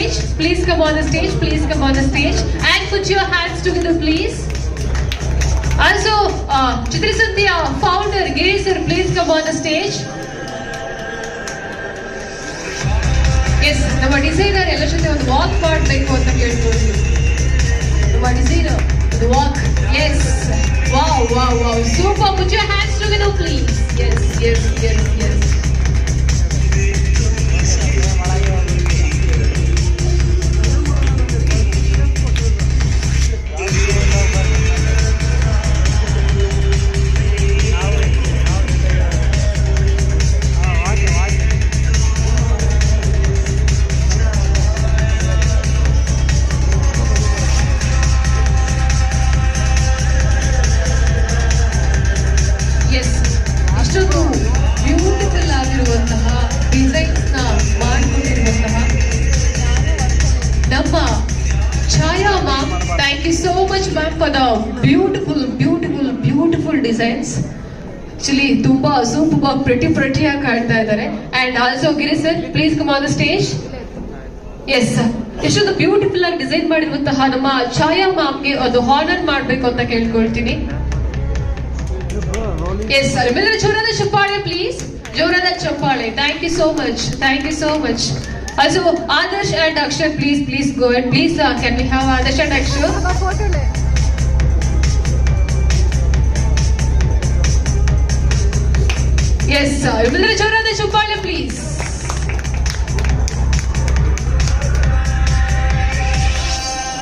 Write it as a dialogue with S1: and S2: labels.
S1: stage. Please come on the stage. Please come on the stage. And put your hands together, please. Also, Chitrasanthya founder Giri sir, please come on the stage. Yes, ನಮ್ಮ designer ಎಲ್ಲ ಜೊತೆ ಒಂದು walk ಮಾಡಬೇಕು ಅಂತ ಕೇಳ್ಬೋದು. ನಮ್ಮ designer the walk. Yes. Wow, wow, wow. Super. Put your hands together, please. Yes, yes, yes, yes. Beautiful ಆಗಿರುವಂತಹ designs ನ ಮಾಡಿಕೊಂಡಿರುವಂತಹ ನಮ್ಮ Chhaya ma'am, thank you so much ma'am for the beautiful beautiful beautiful designs. Actually ತುಂಬಾ super ಪ್ರೆಟಿಯಾಗಿ ಕಾಣ್ತಾ ಇದ್ದಾರೆ. And also Giri sir, please come on the stage. Yes, ಎಷ್ಟೊಂದು beautiful ಆಗಿ ಡಿಸೈನ್ ಮಾಡಿರುವಂತಹ ನಮ್ಮ ಛಾಯಾ ಮ್ಯಾಮ್ಗೆ ಒಂದು ಹಾನರ್ ಮಾಡಬೇಕು ಅಂತ ಕೇಳ್ಕೊಳ್ತೀನಿ. Yes, sir. Miller, ಜೋರಾದ ಚಪ್ಪಾಳೆ please. ಜೋರಾದ ಚಪ್ಪಾಳೆ. Thank you so much. Thank you so much. Also, Adarsh and Akshay, please go ahead. Please, can we have Adarsh and Akshay? Yes, sir. Miller, ಜೋರಾದ ಚಪ್ಪಾಳೆ please.